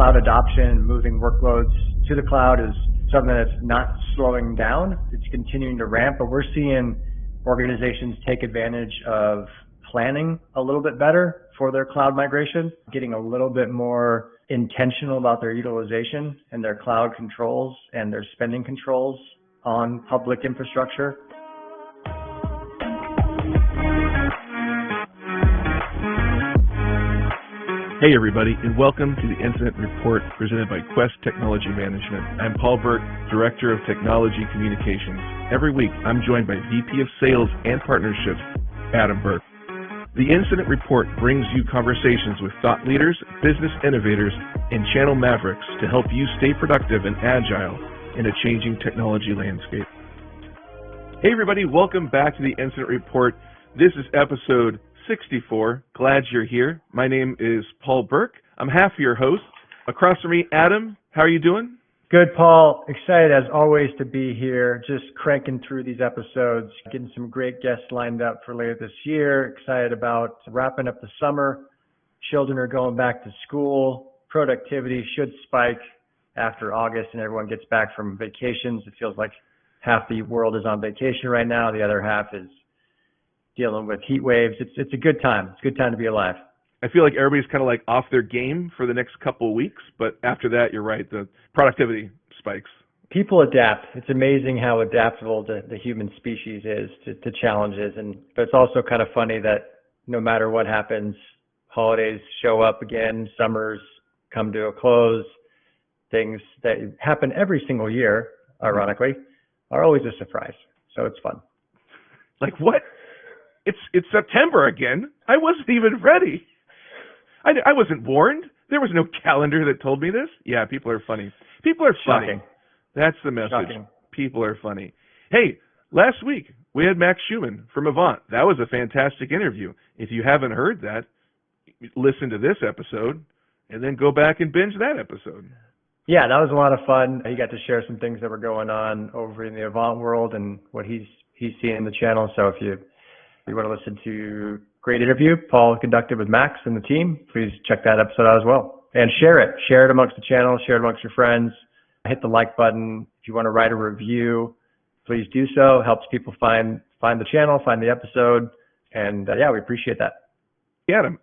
cloud adoption, moving workloads to the cloud is something that's not slowing down. It's continuing to ramp, but we're seeing organizations take advantage of planning a little bit better for their cloud migration, getting a little bit more intentional about their utilization and their cloud controls and their spending controls on public infrastructure. Hey everybody, and welcome to the Incident Report presented by Quest Technology Management. I'm Paul Burke, Director of Technology Communications. Every week, I'm joined by VP of Sales and Partnerships, Adam Burke. The Incident Report brings you conversations with thought leaders, business innovators, and channel mavericks to help you stay productive and agile in a changing technology landscape. Hey everybody, welcome back to the Incident Report. This is episode 64. Glad you're here. My name is Paul Burke. I'm half your host. Across from me, Adam. How are you doing? Good, Paul. Excited as always to be here. Just cranking through these episodes, getting some great guests lined up for later this year. Excited about wrapping up the summer. Children are going back to school. Productivity should spike after August and everyone gets back from vacations. It feels like half the world is on vacation right now. The other half is dealing with heat waves. It's a good time. It's a good time to be alive. I feel like everybody's kind of like off their game for the next couple of weeks, but after that, you're right, the productivity spikes. People adapt. It's amazing how adaptable the human species is to challenges. But it's also kind of funny that no matter what happens, holidays show up again, summers come to a close. Things that happen every single year, ironically, are always a surprise. So it's fun. Like what? It's September again. I wasn't even ready. I wasn't warned. There was no calendar that told me this. Yeah, people are funny. People are funny. Shocking. That's the message. Shocking. People are funny. Hey, last week we had Max Schumann from Avant. That was a fantastic interview. If you haven't heard that, listen to this episode and then go back and binge that episode. Yeah, that was a lot of fun. He got to share some things that were going on over in the Avant world and what he's seeing in the channel. So if you want to listen to a great interview Paul conducted with Max and the team, please check that episode out as well. And share it. Share it amongst the channel. Share it amongst your friends. Hit the like button. If you want to write a review, please do so. It helps people find the channel, find the episode. And yeah, we appreciate that. Adam,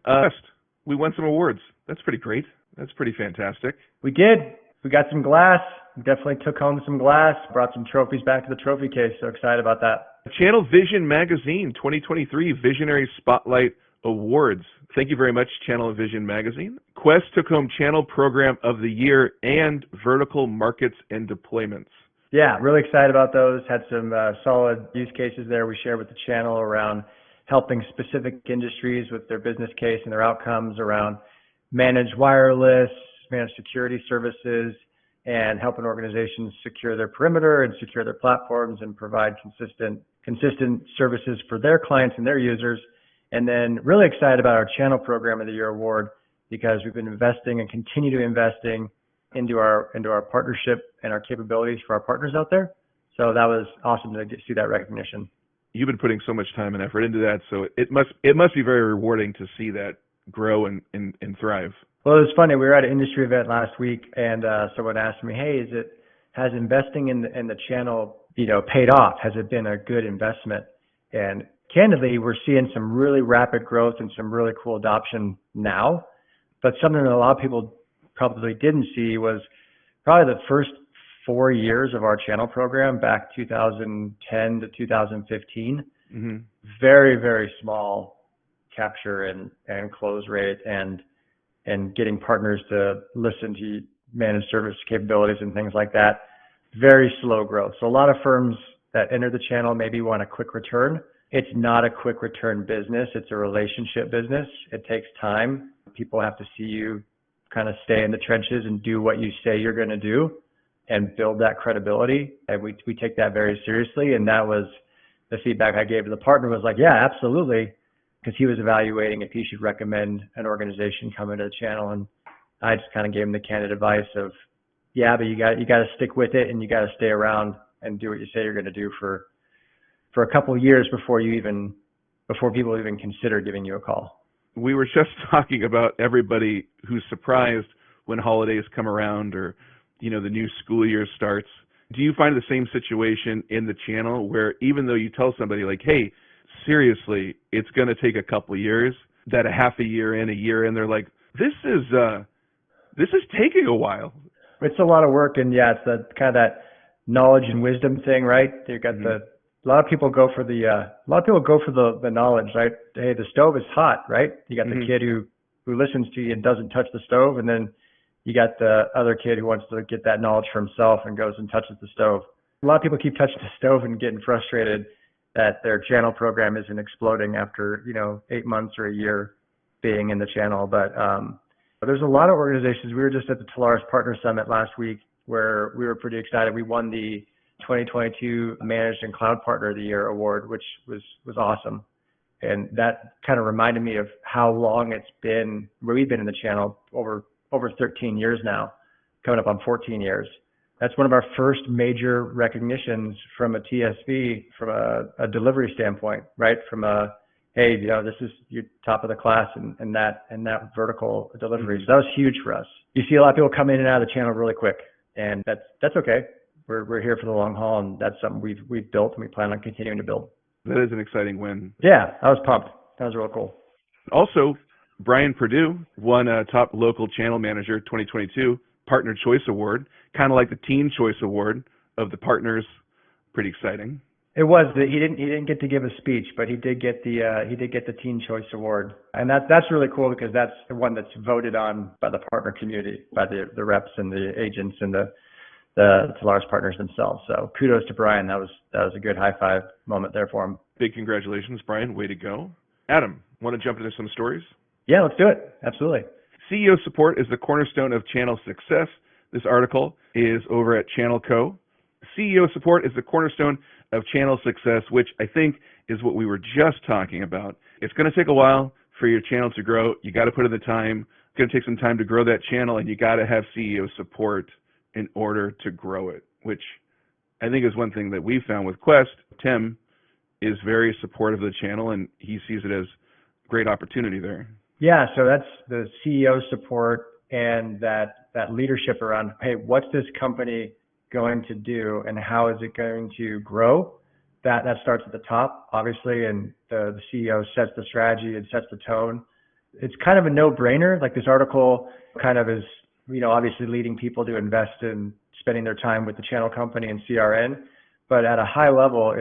we won some awards. That's pretty great. That's pretty fantastic. We did. We got some glass. We definitely took home some glass. Brought some trophies back to the trophy case. So excited about that. Channel Vision Magazine 2023 Visionary Spotlight Awards. Thank you very much, Channel Vision Magazine. Quest took home Channel Program of the Year and Vertical Markets and Deployments. Yeah, really excited about those. Had some solid use cases there we shared with the channel around helping specific industries with their business case and their outcomes around managed wireless, managed security services, and helping organizations secure their perimeter and secure their platforms and provide consistent services for their clients and their users. And then really excited about our Channel Program of the Year award because we've been investing and continue to investing into our partnership and our capabilities for our partners out there. So that was awesome to see that recognition. You've been putting so much time and effort into that, so it must be very rewarding to see that grow and thrive. Well, it was funny. We were at an industry event last week, and someone asked me, "Hey, has investing in the channel, paid off? Has it been a good investment?" And candidly, we're seeing some really rapid growth and some really cool adoption now. But something that a lot of people probably didn't see was probably the first 4 years of our channel program, back 2010 to 2015. Mm-hmm. Very, very small capture and close rate and getting partners to listen to managed service capabilities and things like that. Very slow growth. So a lot of firms that enter the channel maybe want a quick return. It's not a quick return business. It's a relationship business. It takes time. People have to see you kind of stay in the trenches and do what you say you're going to do and build that credibility. And we take that very seriously. And that was the feedback I gave to the partner was like, yeah, absolutely. Because he was evaluating if he should recommend an organization come into the channel. And I just kind of gave him the candid advice of, yeah, but you got to stick with it and you got to stay around and do what you say you're going to do for a couple of years before people even consider giving you a call. We were just talking about everybody who's surprised when holidays come around or, the new school year starts. Do you find the same situation in the channel where even though you tell somebody like, hey, seriously, it's going to take a couple of years, that a half a year in, they're like, this is taking a while. It's a lot of work, and yeah, it's kind of that knowledge and wisdom thing, right? You got a lot of people go for the knowledge, right? Hey, the stove is hot, right? You got the kid who listens to you and doesn't touch the stove, and then you got the other kid who wants to get that knowledge for himself and goes and touches the stove. A lot of people keep touching the stove and getting frustrated that their channel program isn't exploding after, 8 months or a year being in the channel. But there's a lot of organizations. We were just at the Telarus Partner Summit last week where we were pretty excited. We won the 2022 Managed and Cloud Partner of the Year award, which was awesome. And that kind of reminded me of how long it's been, where we've been in the channel, over 13 years now, coming up on 14 years. That's one of our first major recognitions from a TSV, from a delivery standpoint, right? From a, hey, this is your top of the class and that vertical delivery. So that was huge for us. You see a lot of people come in and out of the channel really quick, and that's okay. We're here for the long haul, and that's something we've built and we plan on continuing to build. That is an exciting win. Yeah, I was pumped. That was real cool. Also, Brian Perdue won a Top Local Channel Manager 2022 Partner Choice Award, kind of like the Teen Choice Award of the partners. Pretty exciting. It was. He didn't get to give a speech, but he did get the Teen Choice Award, and that's really cool because that's the one that's voted on by the partner community, by the reps and the agents and the Telarus partners themselves. So kudos to Brian. That was a good high five moment there for him. Big congratulations, Brian. Way to go. Adam, want to jump into some stories? Yeah, let's do it. Absolutely. CEO support is the cornerstone of channel success. This article is over at Channel Co. CEO support is the cornerstone of channel success, which I think is what we were just talking about. It's going to take a while for your channel to grow. You got to put in the time. It's going to take some time to grow that channel, and you got to have CEO support in order to grow it, which I think is one thing that we found with Quest. Tim is very supportive of the channel, and he sees it as great opportunity there. Yeah, so that's the CEO support and that leadership around, hey, what's this company going to do and how is it going to grow? That starts at the top, obviously, and the CEO sets the strategy and sets the tone. It's kind of a no-brainer. Like this article kind of is, obviously leading people to invest in spending their time with the channel company and CRN. But at a high level,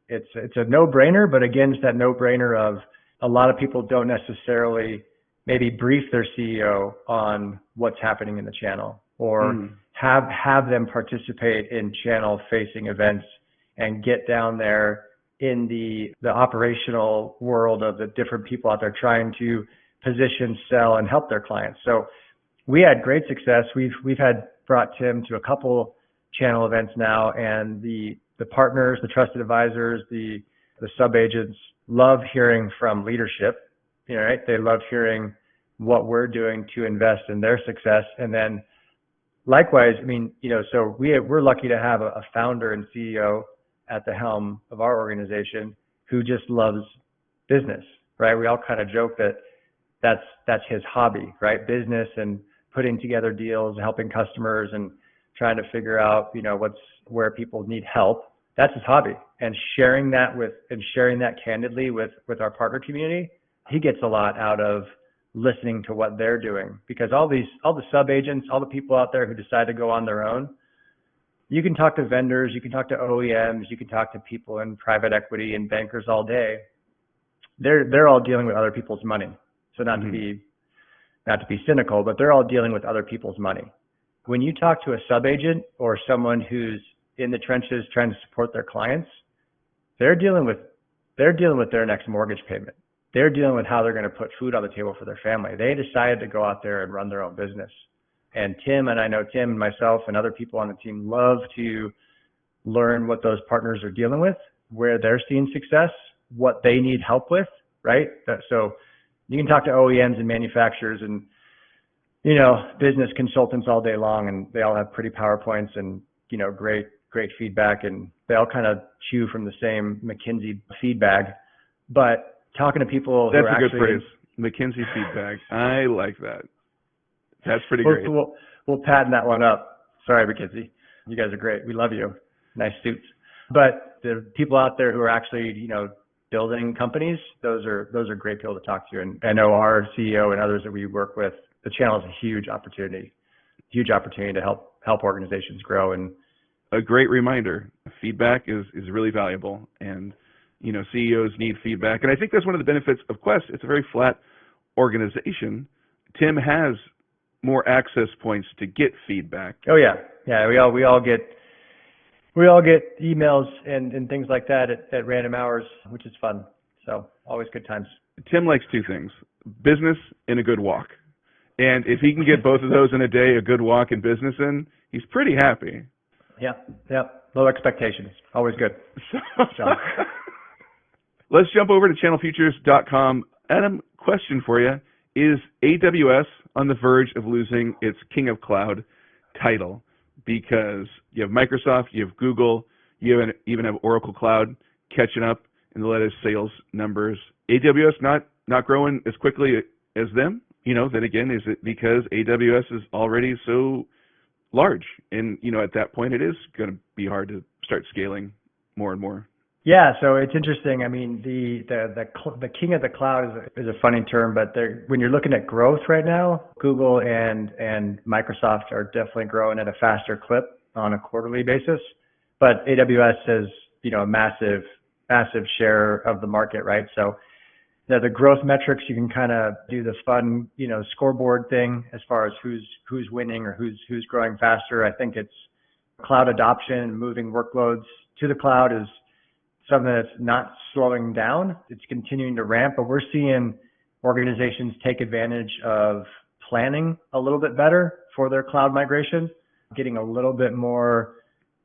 it's a no-brainer, but again, it's that no-brainer of a lot of people don't necessarily maybe brief their CEO on what's happening in the channel or have them participate in channel facing events and get down there in the operational world of the different people out there trying to position, sell, and help their clients. So we had great success. We've had brought Tim to a couple channel events now, and the partners, the trusted advisors, the sub agents love hearing from leadership. Right? They love hearing what we're doing to invest in their success. And then likewise, so we're lucky to have a founder and CEO at the helm of our organization who just loves business, right? We all kind of joke that that's his hobby, right? Business and putting together deals, helping customers and trying to figure out, where people need help. That's his hobby. And sharing that candidly with our partner community, he gets a lot out of listening to what they're doing, because all the sub agents, all the people out there who decide to go on their own, you can talk to vendors, you can talk to OEMs, you can talk to people in private equity and bankers all day. They're all dealing with other people's money. So not to be cynical, but they're all dealing with other people's money. When you talk to a sub agent or someone who's in the trenches trying to support their clients, they're dealing with their next mortgage payment. They're dealing with how they're going to put food on the table for their family. They decided to go out there and run their own business. And Tim, and I know Tim and myself and other people on the team love to learn what those partners are dealing with, where they're seeing success, what they need help with, right? So you can talk to OEMs and manufacturers and, business consultants all day long, and they all have pretty PowerPoints and, great feedback, and they all kind of chew from the same McKinsey feedback. But talking to people who That's are a actually... good phrase. McKinsey feedback. I like that. That's pretty great. We'll patent that one up. Sorry, McKinsey. You guys are great. We love you. Nice suits. But the people out there who are actually, building companies, those are great people to talk to. And I know our CEO and others that we work with, the channel is a huge opportunity to help organizations grow. And a great reminder, feedback is really valuable, and CEOs need feedback. And I think that's one of the benefits of Quest. It's a very flat organization. Tim has more access points to get feedback. Oh yeah. We all get emails and things like that at random hours, which is fun. So always good times. Tim likes two things: business and a good walk. And if he can get both of those in a day, a good walk and business in, he's pretty happy. Yeah. Low expectations. Always good. So. Let's jump over to channelfutures.com. Adam, question for you. Is AWS on the verge of losing its King of Cloud title? Because you have Microsoft, you have Google, you even have Oracle Cloud catching up in the latest sales numbers. AWS not growing as quickly as them? Then again, is it because AWS is already so large? And, at that point, it is going to be hard to start scaling more and more. Yeah, so it's interesting. I mean, the king of the cloud is a funny term, but when you're looking at growth right now, Google and Microsoft are definitely growing at a faster clip on a quarterly basis. But AWS has, a massive share of the market, right? So the growth metrics, you can kind of do the fun, scoreboard thing as far as who's winning or who's growing faster. I think it's cloud adoption, moving workloads to the cloud is something that's not slowing down. It's continuing to ramp, but we're seeing organizations take advantage of planning a little bit better for their cloud migration, getting a little bit more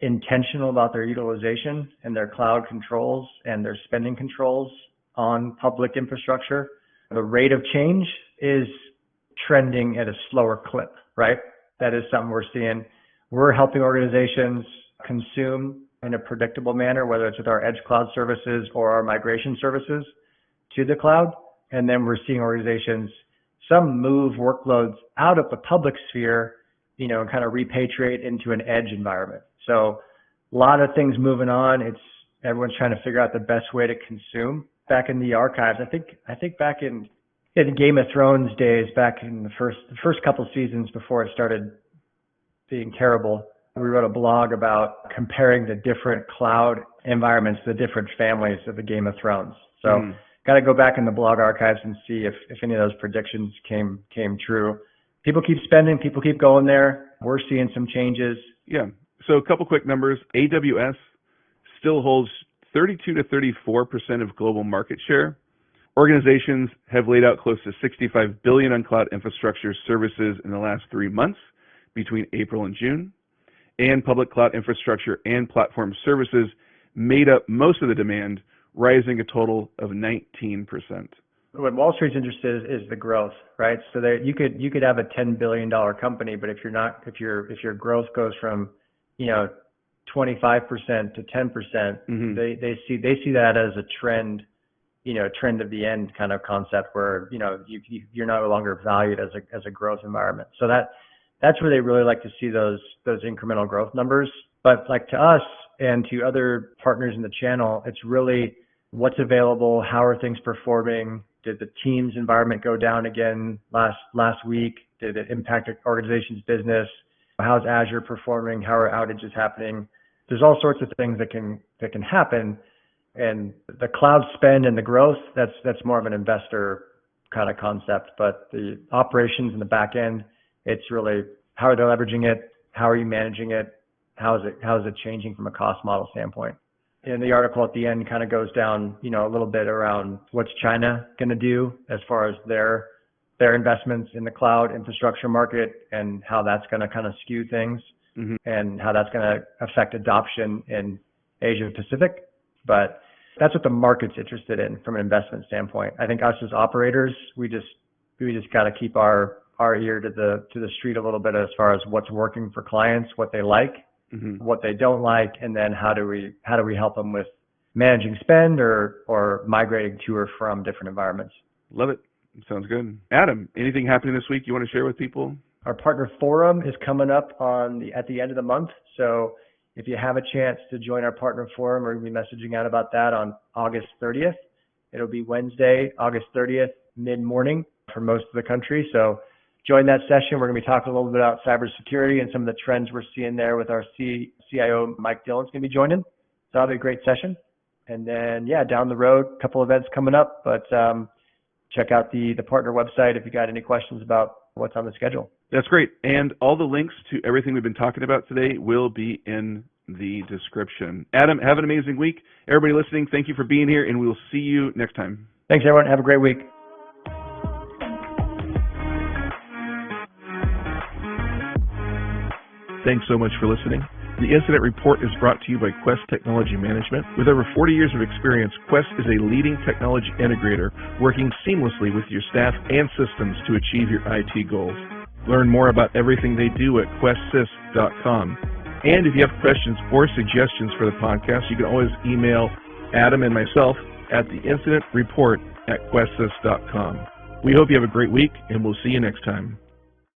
intentional about their utilization and their cloud controls and their spending controls on public infrastructure. The rate of change is trending at a slower clip, right? That is something we're seeing. We're helping organizations consume in a predictable manner, whether it's with our edge cloud services or our migration services to the cloud. And then we're seeing organizations, some move workloads out of the public sphere, and kind of repatriate into an edge environment. So a lot of things moving on. Everyone's trying to figure out the best way to consume. Back in the archives, I think back in Game of Thrones days, back in the first couple seasons before it started being terrible, we wrote a blog about comparing the different cloud environments, the different families of the Game of Thrones. So got to go back in the blog archives and see if any of those predictions came true. People keep spending, people keep going there. We're seeing some changes. Yeah. So a couple quick numbers. AWS still holds 32 to 34% of global market share. Organizations have laid out close to $65 billion on cloud infrastructure services in the last 3 months between April and June. And public cloud infrastructure and platform services made up most of the demand, rising a total of 19%. What Wall Street's interested in is the growth, right? So you could have a $10 billion company, but if your growth goes from 25% to 10%, they see that as a trend, trend of the end kind of concept where you're no longer valued as a growth environment. So that's where they really like to see those incremental growth numbers. But like to us and to other partners in the channel, it's really what's available, how are things performing, did the Teams environment go down again last week, did it impact the organization's business, how's Azure performing, how are outages happening. There's all sorts of things that can happen, and the cloud spend and the growth, that's more of an investor kind of concept, but the operations in the back end, it's really how are they leveraging it? How are you managing it? How is it changing from a cost model standpoint? And the article at the end kind of goes down, a little bit around what's China going to do as far as their investments in the cloud infrastructure market and how that's going to kind of skew things and how that's going to affect adoption in Asia Pacific. But that's what the market's interested in from an investment standpoint. I think us as operators, we just got to keep our ear to the street a little bit as far as what's working for clients, what they like, what they don't like, and then how do we help them with managing spend or migrating to or from different environments. Love it. Sounds good. Adam, anything happening this week you want to share with people? Our partner forum is coming up at the end of the month. So if you have a chance to join our partner forum, we're going to be messaging out about that on August 30th. It'll be Wednesday, August 30th, mid-morning for most of the country. So join that session. We're going to be talking a little bit about cybersecurity and some of the trends we're seeing there with our CIO, Mike Dillon's going to be joining. So that'll be a great session. And then, down the road, a couple events coming up, but check out the partner website if you got any questions about what's on the schedule. That's great. And all the links to everything we've been talking about today will be in the description. Adam, have an amazing week. Everybody listening, thank you for being here, and we will see you next time. Thanks, everyone. Have a great week. Thanks so much for listening. The Incident Report is brought to you by Quest Technology Management. With over 40 years of experience, Quest is a leading technology integrator working seamlessly with your staff and systems to achieve your IT goals. Learn more about everything they do at questsys.com. And if you have questions or suggestions for the podcast, you can always email Adam and myself at theincidentreport@questsys.com. We hope you have a great week, and we'll see you next time.